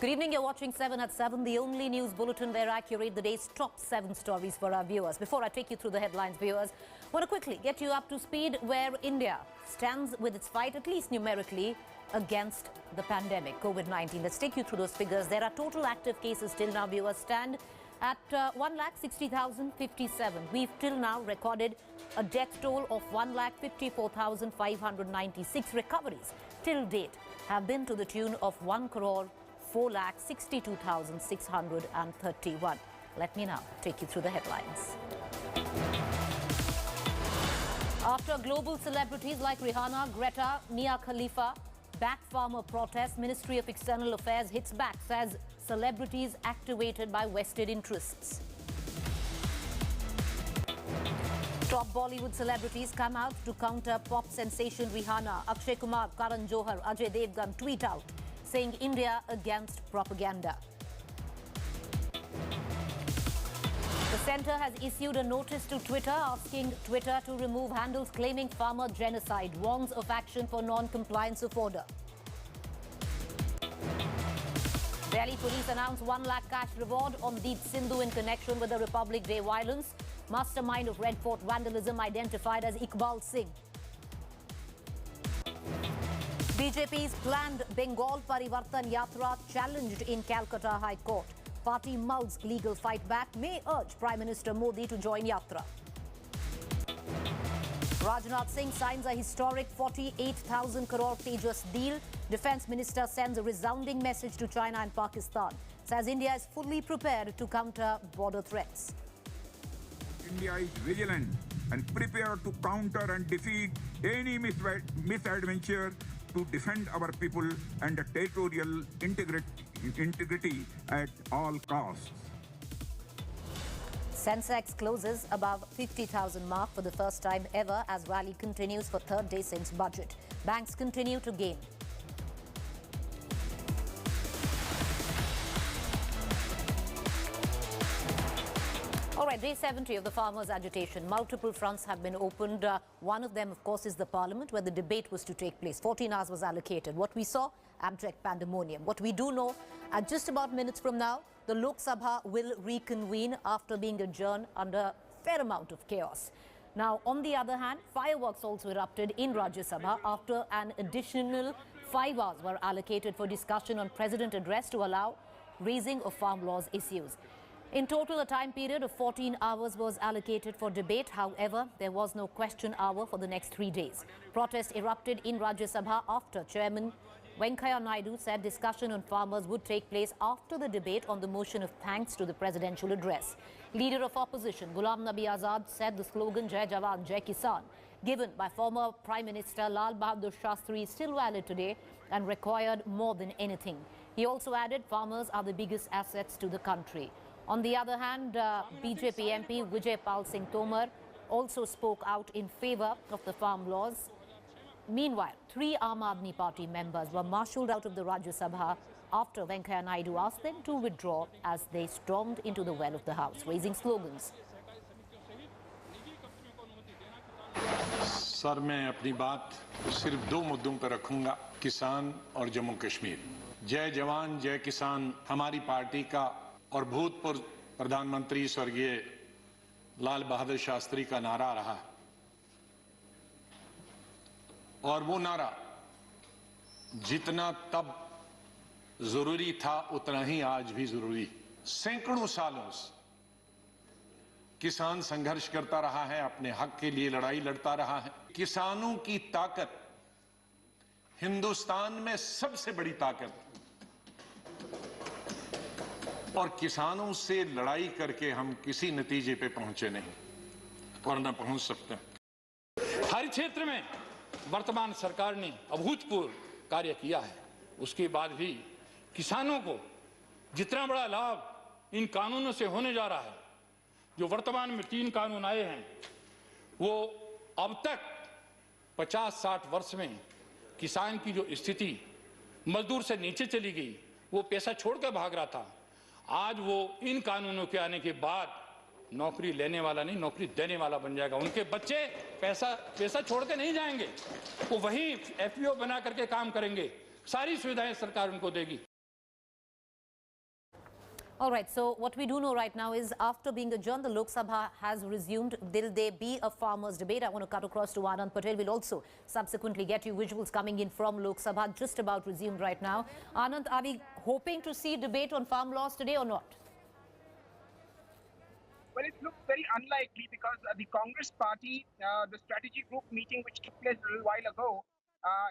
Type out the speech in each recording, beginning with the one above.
Good evening, you're watching 7 at 7, the only news bulletin where I curate the day's top 7 stories for our viewers. Before I take you through the headlines, viewers, I want to quickly get you up to speed where India stands with its fight, at least numerically, against the pandemic, COVID-19. Let's take you through those figures. There are total active cases till now, viewers, stand at 1,60,057. We've till now recorded a death toll of 1,54,596. Recoveries till date have been to the tune of 1,4,62,631. Let me now take you through the headlines. After global celebrities like Rihanna, Greta, Mia Khalifa back farmer protests, Ministry of External Affairs hits back, says celebrities activated by vested interests. Top Bollywood celebrities come out to counter pop sensation Rihanna. Akshay Kumar, Karan Johar, Ajay Devgan tweet out saying India against propaganda. The centre has issued a notice to Twitter asking Twitter to remove handles claiming farmer genocide, warns of action for non-compliance of order. Delhi police announced 1 lakh cash reward on Deep Sindhu in connection with the Republic Day violence. Mastermind of Red Fort vandalism identified as Iqbal Singh. BJP's planned Bengal Parivartan Yatra challenged in Calcutta High Court. Party mouths legal fight back, may urge Prime Minister Modi to join Yatra. Rajnath Singh signs a historic 48,000 crore Tejas deal. Defence Minister sends a resounding message to China and Pakistan. Says India is fully prepared to counter border threats. India is vigilant and prepared to counter and defeat any misadventure to defend our people and the territorial integrity at all costs. Sensex closes above 50,000 mark for the first time ever as rally continues for third day since budget. Banks continue to gain. All right, day 70 of the farmers' agitation. Multiple fronts have been opened. One of them, of course, is the parliament where the debate was to take place. 14 hours was allocated. What we saw, abject pandemonium. What we do know, at just about minutes from now, the Lok Sabha will reconvene after being adjourned under a fair amount of chaos. Now, on the other hand, fireworks also erupted in Rajya Sabha after an additional 5 hours were allocated for discussion on President address to allow raising of farm laws issues. In total, a time period of 14 hours was allocated for debate. However, there was no question hour for the next 3 days. Protests erupted in Rajya Sabha after Chairman Venkaiah Naidu said discussion on farmers would take place after the debate on the motion of thanks to the presidential address. Leader of opposition Ghulam Nabi Azad said the slogan Jai Jawan, Jai Kisan, given by former Prime Minister Lal Bahadur Shastri, is still valid today and required more than anything. He also added farmers are the biggest assets to the country. On the other hand, BJP MP Vijay Pal Singh Tomar also spoke out in favour of the farm laws. Meanwhile, 3 Aam Aadmi Party members were marshalled out of the Rajya Sabha after Venkaiah Naidu asked them to withdraw as they stormed into the well of the House, raising slogans. Sir मैं अपनी बात सिर्फ 2 मुद्दों पर रखूंगा, किसान और जम्मू कश्मीर। जय जवान जय किसान हमारी पार्टी का और भूतपूर्व प्रधानमंत्री स्वर्गीय लाल बहादुर शास्त्री का नारा रहा और वो नारा जितना तब जरूरी था उतना ही आज भी जरूरी। सैकड़ों सालों से किसान संघर्ष करता रहा है, अपने हक के लिए लड़ाई लड़ता रहा है। किसानों की ताकत हिंदुस्तान में सबसे बड़ी ताकत और किसानों से लड़ाई करके हम किसी नतीजे पे पहुंचे नहीं और न पहुंच सकते। हर क्षेत्र में वर्तमान सरकार ने अभूतपूर्व कार्य किया है। उसके बाद भी किसानों को जितना बड़ा लाभ इन कानूनों से होने जा रहा है, जो वर्तमान में 3 कानून आए हैं, वो अब तक 50-60 वर्ष में किसान की जो स्थिति मजदूर से नीचे चली गई, वो पैसा छोड़कर भाग रहा था, आज वो इन कानूनों के आने के बाद नौकरी लेने वाला नहीं, नौकरी देने वाला बन जाएगा। उनके बच्चे पैसा छोड़ के नहीं जाएंगे, वो वहीं एफपीओ बना करके काम करेंगे। सारी सुविधाएं सरकार उनको देगी। All right, so what we do know right now is after being adjourned, the Lok Sabha has resumed. Will there be a farmers' debate? I want to cut across to Anand Patel. We'll also subsequently get you visuals coming in from Lok Sabha, just about resumed right now. Anand, are we hoping to see debate on farm laws today or not? Well, it looks very unlikely because the Congress party, the strategy group meeting which took place a little while ago,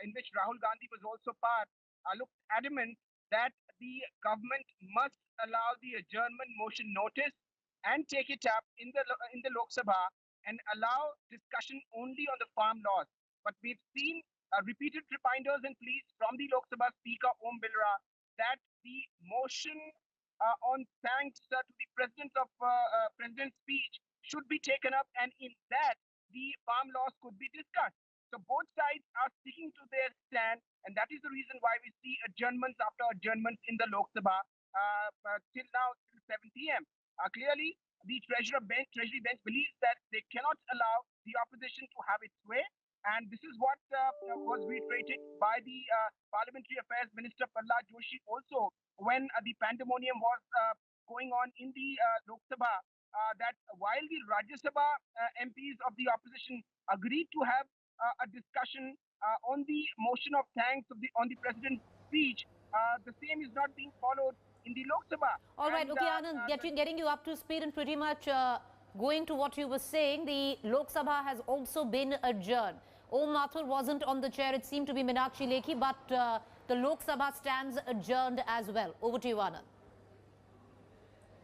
in which Rahul Gandhi was also part, looked adamant that the government must allow the adjournment motion notice and take it up in the Lok Sabha and allow discussion only on the farm laws. But we've seen repeated reminders and pleas from the Lok Sabha Speaker Om Birla that the motion on thanks to the president's speech should be taken up, and in that the farm laws could be discussed. So both sides are sticking to their stand, and that is the reason why we see adjournments after adjournments in the Lok Sabha till now, till 7 p.m. Clearly, the Treasury bench believes that they cannot allow the opposition to have its way, and this is what was reiterated by the Parliamentary Affairs Minister Prahlad Joshi also when the pandemonium was going on in the Lok Sabha, that while the Rajya Sabha MPs of the opposition agreed to have a discussion on the motion of thanks on the president's speech, the same is not being followed in the Lok Sabha. All right, okay, Anand, getting you up to speed and pretty much going to what you were saying, the Lok Sabha has also been adjourned. Om Mathur wasn't on the chair, it seemed to be Meenakshi Lekhi, but the Lok Sabha stands adjourned as well. Over to you, Anand.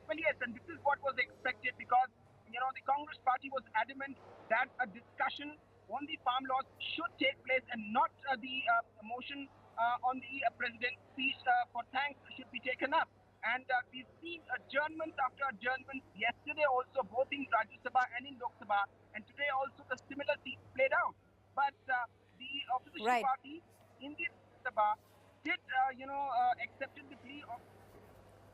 Well, yes, and this is what was expected because, the Congress party was adamant that a discussion on the farm laws should take place and not the motion on the president's speech for thanks should be taken up. And we've seen adjournments after adjournments yesterday also, both in Rajya Sabha and in Lok Sabha, and today also the similar scene played out. But the opposition party in the Sabha did, accepted the plea of.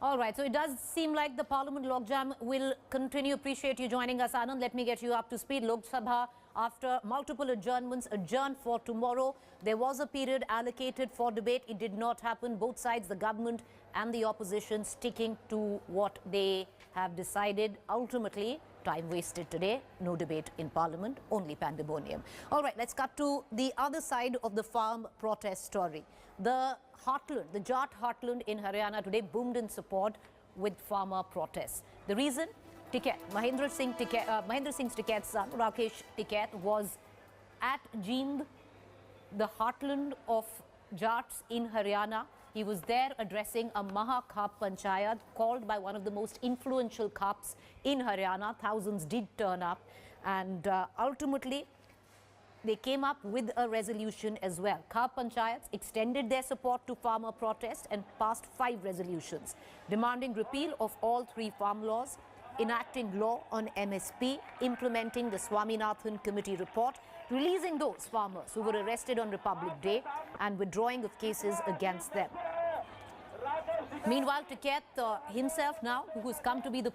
All right, so it does seem like the Parliament logjam will continue. Appreciate you joining us, Anand. Let me get you up to speed. Lok Sabha, after multiple adjournments, adjourned for tomorrow. There was a period allocated for debate. It did not happen. Both sides, the government and the opposition, sticking to what they have decided. Ultimately, time wasted today. No debate in Parliament, only pandemonium. All right, let's cut to the other side of the farm protest story. The heartland, the Jat heartland in Haryana today boomed in support with farmer protests. The reason? Tiket. Mahendra Singh's Tiket's son, Rakesh Tiket, was at Jind, the heartland of Jats in Haryana. He was there addressing a Maha Khap Panchayat called by one of the most influential Khaps in Haryana. Thousands did turn up, and ultimately they came up with a resolution as well. Khap Panchayats extended their support to farmer protest and passed 5 resolutions demanding repeal of all 3 farm laws, enacting law on MSP, implementing the Swaminathan Committee report, releasing those farmers who were arrested on Republic Day and withdrawing of cases against them. Meanwhile, Tiket himself now, who has come to be the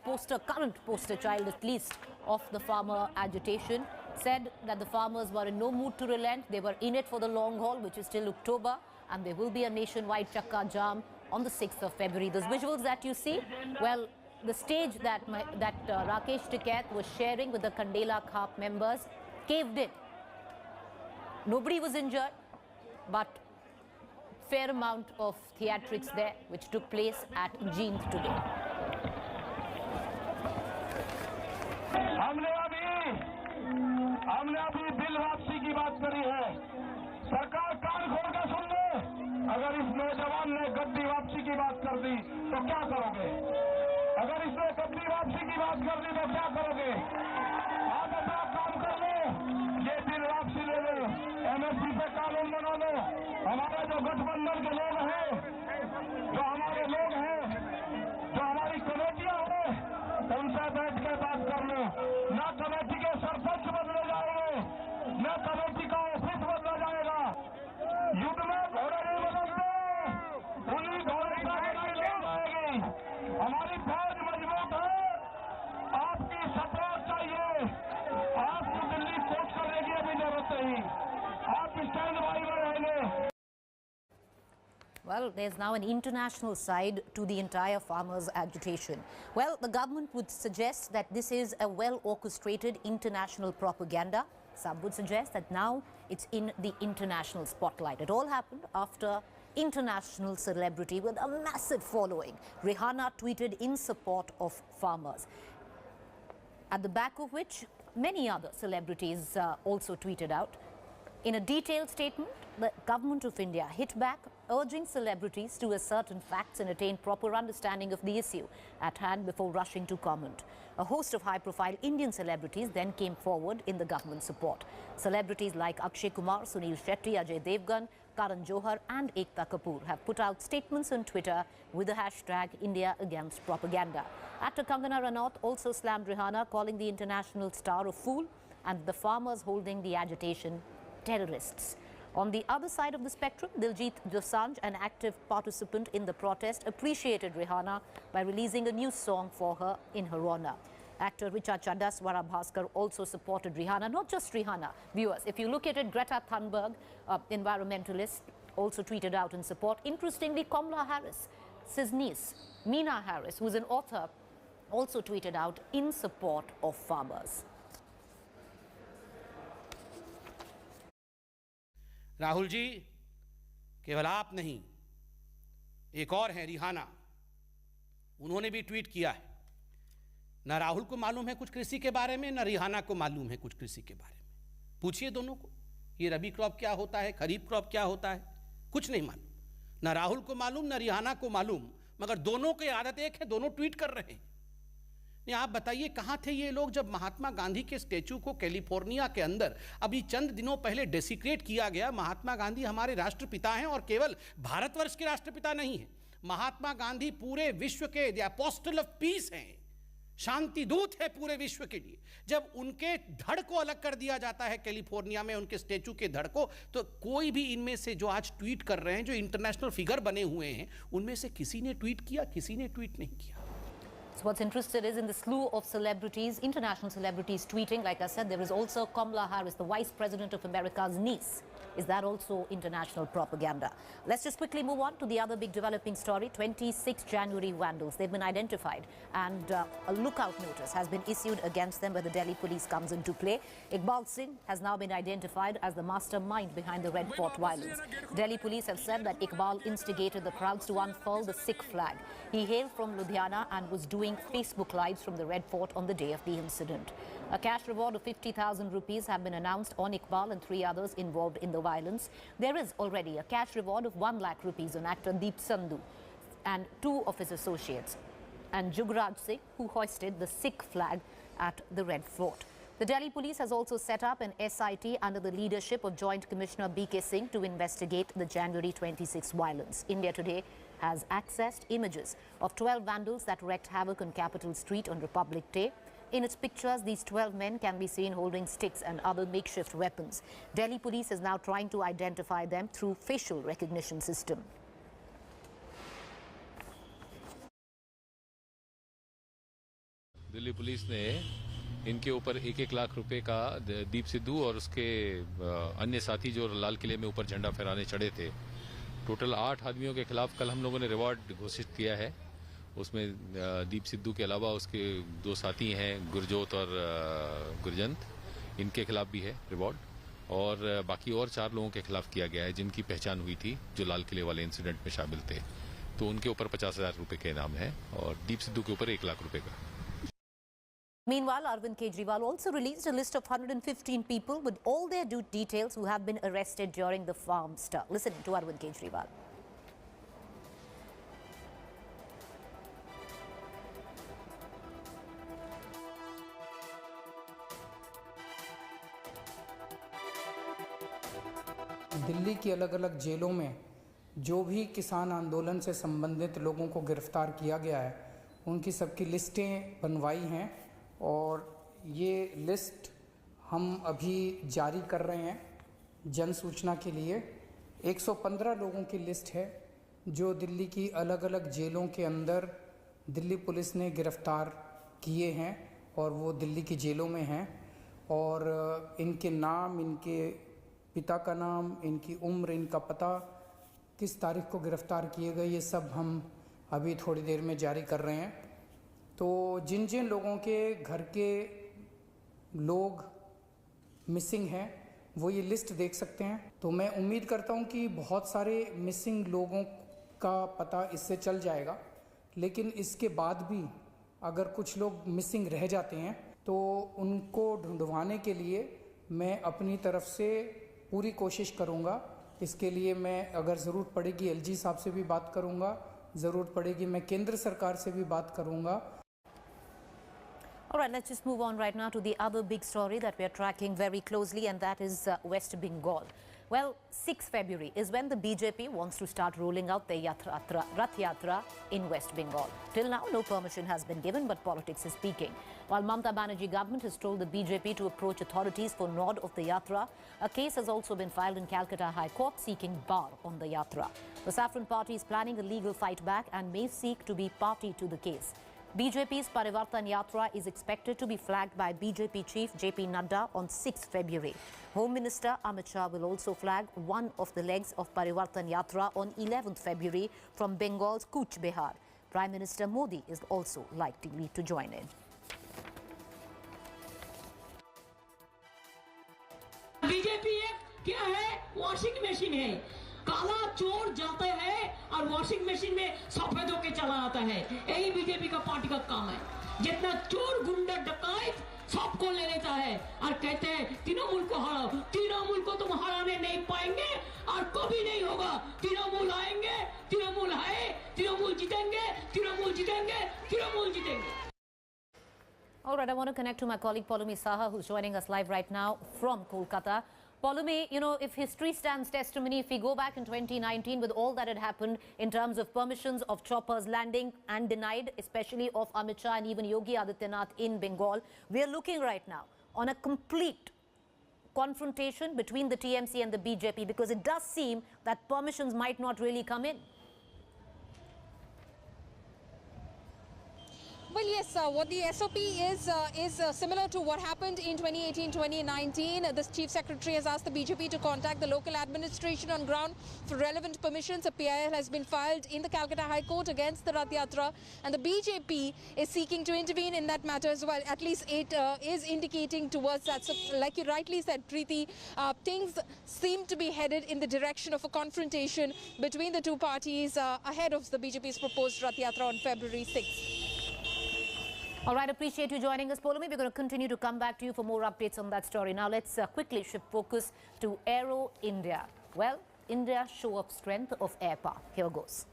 current poster child at least of the farmer agitation, said that the farmers were in no mood to relent. They were in it for the long haul, which is till October, and there will be a nationwide Chakka jam on the 6th of February. Those visuals that you see, well, the stage that Rakesh Tiket was sharing with the Kandela Khap members caved in. Nobody was injured, but fair amount of theatrics there, which took place at Jind today. हमने अभी bill वापसी की बात करी है। सरकार कान खोल कर सुन ले। अगर इस नौजवान ने गद्दी वापसी की बात कर दी तो क्या करोगे? अगर इसने गद्दी वापसी की बात कर दी तो क्या करोगे? आप अपना काम कर लो, ये बिल वापसी ले लो, MSP पे कानून बना लो। हमारे जो गठबंधन के लोग हैं, जो हमारे लोग हैं, जो हमारी कमेटियां हैं, उनसे बैठ के बात कर लो। न कमेटी के सरपंच बदले जाएंगे, न कमेटी का ऑफिस बदला जाएगा। युद्ध में घोड़े नहीं बदलते, उन्हीं घोड़े का लड़ाई नहीं जाएगी। हमारी फौज मजबूत है, आपकी सपोर्ट चाहिए। आपको दिल्ली कोर्ट करने की अभी जरूरत Well, there's now an international side to the entire farmers' agitation. Well, the government would suggest that this is a well-orchestrated international propaganda. Some would suggest that now it's in the international spotlight. It all happened after international celebrity with a massive following, Rihanna, tweeted in support of farmers, at the back of which many other celebrities also tweeted out. In a detailed statement, the government of India hit back, urging celebrities to assert facts and attain proper understanding of the issue at hand before rushing to comment. A host of high-profile Indian celebrities then came forward in the government support. Celebrities like Akshay Kumar, Sunil Shetty, Ajay Devgan, Karan Johar and Ekta Kapoor have put out statements on Twitter with the hashtag India Against Propaganda. Actor Kangana Ranaut also slammed Rihanna, calling the international star a fool and the farmers holding the agitation terrorists. On the other side of the spectrum, Diljit Dosanjh, an active participant in the protest, appreciated Rihanna by releasing a new song for her in her honor. Actor Richa Chadda's Swara Bhaskar also supported Rihanna, not just Rihanna. Viewers, if you look at it, Greta Thunberg, environmentalist, also tweeted out in support. Interestingly, Kamala Harris, his niece, Meena Harris, who is an author, also tweeted out in support of farmers. Rahul ji, केवल आप नहीं, एक और हैं Rihanna, उन्होंने भी tweet किया है। ना राहुल को मालूम है कुछ कृषि के बारे में, ना रिहाना को मालूम है कुछ कृषि के बारे में। पूछिए दोनों को, ये रबी क्रॉप क्या होता है, खरीफ क्रॉप क्या होता है, कुछ नहीं मालूम। ना राहुल को मालूम, ना रिहाना को मालूम, मगर दोनों की आदत एक है, दोनों ट्वीट कर रहे हैं। नहीं, आप बताइए कहाँ थे ये लोग जब महात्मा गांधी के स्टैचू को कैलिफोर्निया के अंदर अभी चंद दिनों पहले डेसिक्रेट किया गया। महात्मा गांधी हमारे राष्ट्रपिता हैं और केवल भारतवर्ष के राष्ट्रपिता नहीं हैं। महात्मा गांधी पूरे विश्व के द अपोस्टल ऑफ पीस हैं, शांति दूत है पूरे विश्व के लिए। जब उनके धड़ को अलग कर दिया जाता है कैलिफोर्निया में, उनके स्टैचू के धड़ को, तो कोई भी इनमें से जो आज ट्वीट कर रहे हैं, जो इंटरनेशनल फिगर बने हुए हैं, उनमें से किसी ने ट्वीट किया, किसी ने ट्वीट नहीं किया। So what's interesting is in the slew of celebrities, international celebrities tweeting, like I said, there is also Kamala Harris, the Vice President of America's niece. Is that also international propaganda? Let's just quickly move on to the other big developing story. 26 January vandals, they've been identified and a lookout notice has been issued against them where the Delhi police comes into play. Iqbal Singh has now been identified as the mastermind behind the Red Fort violence. Delhi police have said that Iqbal instigated the crowds to unfurl the Sikh flag. He hailed from Ludhiana and was doing Facebook Lives from the Red Fort on the day of the incident. A cash reward of 50,000 rupees have been announced on Iqbal and 3 others involved in the violence. There is already a cash reward of 1 lakh rupees on actor Deep Sandhu and 2 of his associates, and Jugraj Singh, who hoisted the Sikh flag at the Red Fort. The Delhi police has also set up an SIT under the leadership of Joint Commissioner BK Singh to investigate the January 26 violence. India Today has accessed images of 12 vandals that wreaked havoc on Capitol Street on Republic Day. In its pictures, these 12 men can be seen holding sticks and other makeshift weapons. Delhi police is now trying to identify them through facial recognition system. Delhi police ने इनके ऊपर 1-1 लाख रुपए का दीप सिद्धू और उसके अन्य साथी जो लाल किले में ऊपर झंडा फहराने चढ़े थे, टोटल 8 आदमियों के खिलाफ कल हम लोगों ने रिवॉर्ड घोषित किया है। उसमें दीप सिद्धू के अलावा उसके 2 साथी हैं, गुरजोत और गुरजंत, इनके खिलाफ भी है रिवॉर्ड, और बाकी और 4 लोगों के खिलाफ किया गया है जिनकी पहचान हुई थी, जो लाल किले वाले इंसिडेंट में शामिल थे। तो उनके ऊपर 50,000 रुपए के इनाम है और दीप सिद्धू के ऊपर 1 लाख रुपए का। Meanwhile, Arvind Kejriwal also released a list of 115 people with all their details who have been arrested during the farm stir. Listen to Arvind Kejriwal. Delhi की अलग अलग जेलों में जो भी किसान आंदोलन से संबंधित लोगों को गिरफ्तार किया गया है, उनकी सबकी लिस्टें बनवाई हैं और ये लिस्ट हम अभी जारी कर रहे हैं जन सूचना के लिए। 115 लोगों की लिस्ट है जो दिल्ली की अलग अलग जेलों के अंदर दिल्ली पुलिस ने गिरफ्तार किए हैं और वो दिल्ली की जेलों में हैं, और इनके नाम, इनके पिता का नाम, इनकी उम्र, इनका पता किस तारीख को गिरफ़्तार किए गए, ये सब हम अभी थोड़ी देर में जारी कर रहे हैं। तो जिन जिन लोगों के घर के लोग मिसिंग हैं वो ये लिस्ट देख सकते हैं। तो मैं उम्मीद करता हूँ कि बहुत सारे मिसिंग लोगों का पता इससे चल जाएगा, लेकिन इसके बाद भी अगर कुछ लोग मिसिंग रह जाते हैं तो उनको ढूंढवाने के लिए मैं अपनी तरफ से पूरी कोशिश करूँगा। इसके लिए मैं अगर ज़रूरत पड़ेगी एलजी साहब से भी बात करूँगा, ज़रूरत पड़ेगी मैं केंद्र सरकार से भी बात करूँगा। All right, let's just move on right now to the other big story that we are tracking very closely, and that is West Bengal. Well, 6 February is when the BJP wants to start rolling out their Rath Yatra in West Bengal. Till now, no permission has been given, but politics is speaking. While Mamata Banerjee government has told the BJP to approach authorities for nod of the Yatra, a case has also been filed in Calcutta High Court seeking bar on the Yatra. The Saffron Party is planning a legal fight back and may seek to be party to the case. BJP's Parivartan Yatra is expected to be flagged by BJP chief JP Nadda on 6 February. Home Minister Amit Shah will also flag one of the legs of Parivartan Yatra on 11th February from Bengal's Cooch Behar. Prime Minister Modi is also likely to join in. BJP एक क्या है? Washing machine है। काला चोर जाता है और washing machine में सफेद होके चला आता है। यही बीजेपी का पार्टी का काम है। जितना चोर गुंडा डकैत सबको ले लेता है और कहते हैं तृणमूल को हराओ। तृणमूल को तुम हराने नहीं पाएंगे और कभी नहीं होगा। तृणमूल आएंगे, तृणमूल है, तृणमूल जीतेंगे, तृणमूल जीतेंगे, तृणमूल जीतेंगे। All right, I want to connect to my colleague Polumi Saha, who's joining us live right now from Kolkata. Polumi, you know, if history stands testimony, if we go back in 2019 with all that had happened in terms of permissions of choppers landing and denied, especially of Amit Shah and even Yogi Adityanath in Bengal, we are looking right now on a complete confrontation between the TMC and the BJP, because it does seem that permissions might not really come in. Well, yes, what the SOP is similar to what happened in 2018-2019. The Chief Secretary has asked the BJP to contact the local administration on ground for relevant permissions. A PIL has been filed in the Calcutta High Court against the Rath Yatra, and the BJP is seeking to intervene in that matter as well. At least it is indicating towards that. So, like you rightly said, Preeti, things seem to be headed in the direction of a confrontation between the two parties ahead of the BJP's proposed Rath Yatra on February 6th. All right, appreciate you joining us, Polumi. We're going to continue to come back to you for more updates on that story. Now, let's quickly shift focus to Aero India. Well, India show of strength of air power. Here goes.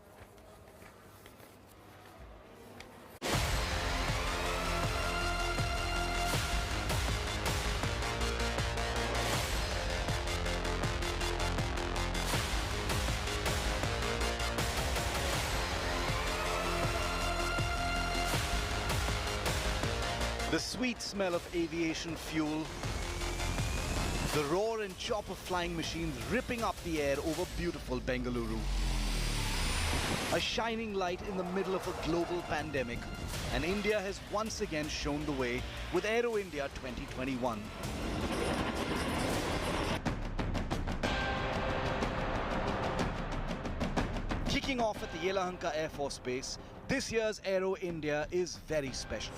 The sweet smell of aviation fuel, the roar and chop of flying machines ripping up the air over beautiful Bengaluru. A shining light in the middle of a global pandemic, and India has once again shown the way with Aero India 2021. Kicking off at the Yelahanka Air Force Base, this year's Aero India is very special.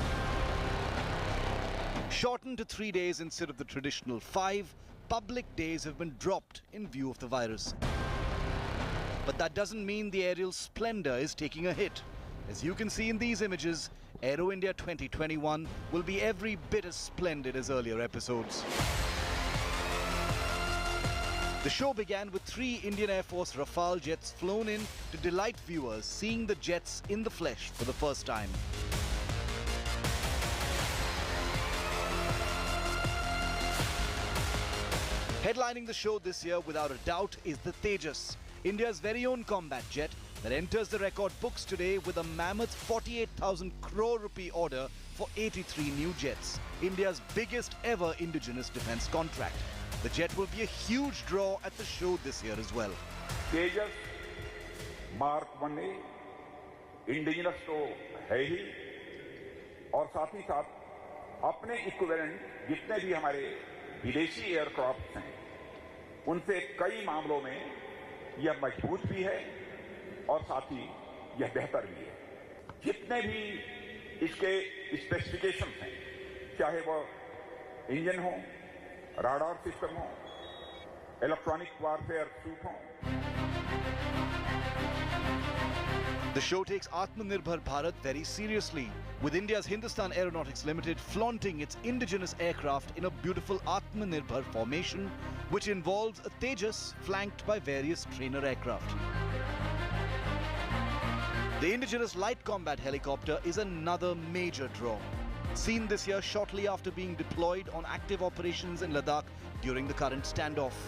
Shortened to 3 days instead of the traditional 5, public days have been dropped in view of the virus. But that doesn't mean the aerial splendor is taking a hit. As you can see in these images, Aero India 2021 will be every bit as splendid as earlier episodes. The show began with 3 Indian Air Force Rafale jets flown in to delight viewers seeing the jets in the flesh for the first time. Headlining the show this year, without a doubt, is the Tejas, India's very own combat jet that enters the record books today with a mammoth 48,000 crore rupee order for 83 new jets, India's biggest ever indigenous defense contract. The jet will be a huge draw at the show this year as well. Tejas Mark 1A indigenous तो है ही, और साथ ही साथ अपने equivalent जितने भी हमारे विदेशी एयरक्राफ्ट हैं उनसे कई मामलों में यह मजबूत भी है और साथ ही यह बेहतर भी है। जितने भी इसके स्पेसिफिकेशन हैं, चाहे वो इंजन हो, राडार सिस्टम हो, इलेक्ट्रॉनिक वारफेयर सूट हो। The show takes Atmanirbhar Bharat very seriously, with India's Hindustan Aeronautics Limited flaunting its indigenous aircraft in a beautiful Atmanirbhar formation, which involves a Tejas flanked by various trainer aircraft. The indigenous light combat helicopter is another major draw. Seen this year shortly after being deployed on active operations in Ladakh during the current standoff.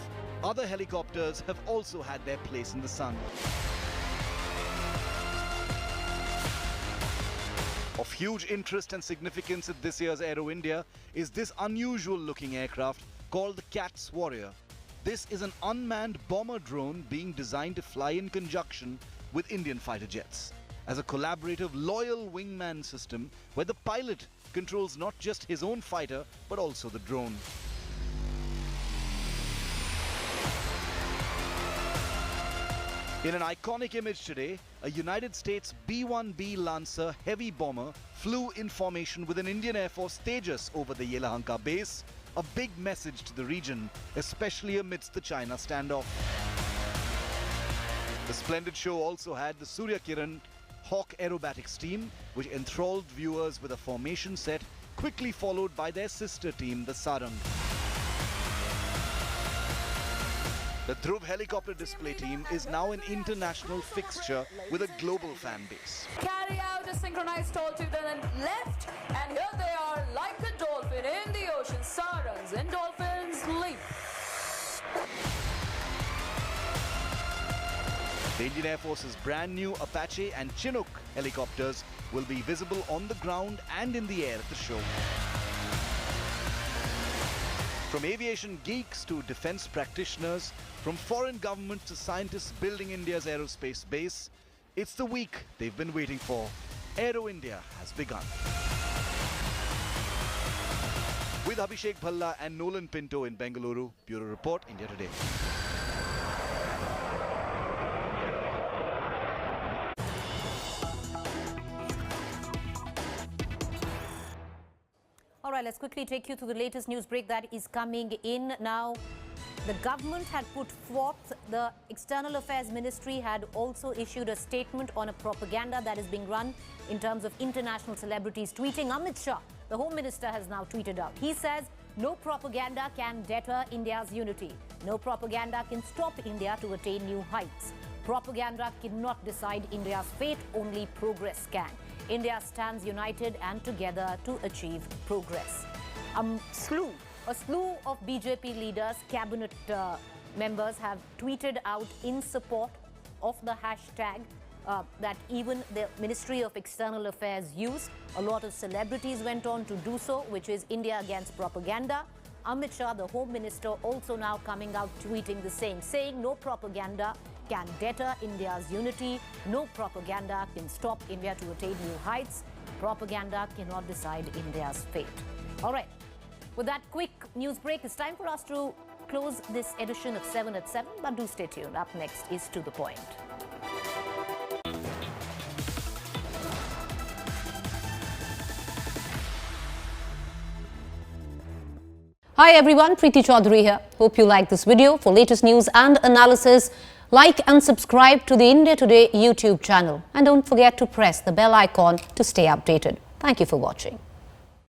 Other helicopters have also had their place in the sun. Of huge interest and significance at this year's Aero India is this unusual looking aircraft called the Cat's Warrior. This is an unmanned bomber drone being designed to fly in conjunction with Indian fighter jets, as a collaborative loyal wingman system where the pilot controls not just his own fighter but also the drone. In an iconic image today, a United States B-1B Lancer heavy bomber flew in formation with an Indian Air Force Tejas over the Yelahanka base, a big message to the region, especially amidst the China standoff. The splendid show also had the Surya Kiran Hawk aerobatics team, which enthralled viewers with a formation set, quickly followed by their sister team, the Sarang. The Dhruv helicopter display team is now an international fixture with a global fan base. Carry out a synchronized toll to the left, and here they are like a dolphin in the ocean. Sarangs and dolphins leap. The Indian Air Force's brand new Apache and Chinook helicopters will be visible on the ground and in the air at the show. From aviation geeks to defense practitioners, from foreign governments to scientists building India's aerospace base, it's the week they've been waiting for. Aero India has begun. With Abhishek Bhalla and Nolan Pinto in Bengaluru, Bureau Report, India Today. All right, let's quickly take you to the latest news break that is coming in now. The government had put forth, the External Affairs Ministry had also issued a statement on a propaganda that is being run in terms of international celebrities tweeting. Amit Shah, the Home Minister, has now tweeted out. He says, no propaganda can deter India's unity. No propaganda can stop India to attain new heights. Propaganda cannot decide India's fate, only progress can. India stands united and together to achieve progress. A slew of BJP leaders, cabinet members have tweeted out in support of the hashtag that even the Ministry of External Affairs used. A lot of celebrities went on to do so, which is India against propaganda. Amit Shah, the Home Minister, also now coming out tweeting the same, saying no propaganda can deter India's unity. No propaganda can stop India to attain new heights. Propaganda cannot decide India's fate. All right. With that quick news break, it's time for us to close this edition of 7 at 7. But do stay tuned. Up next is To The Point. Hi everyone, Preeti Chaudhary here. Hope you like this video. For latest news and analysis, like and subscribe to the India Today YouTube channel. And don't forget to press the bell icon to stay updated. Thank you for watching.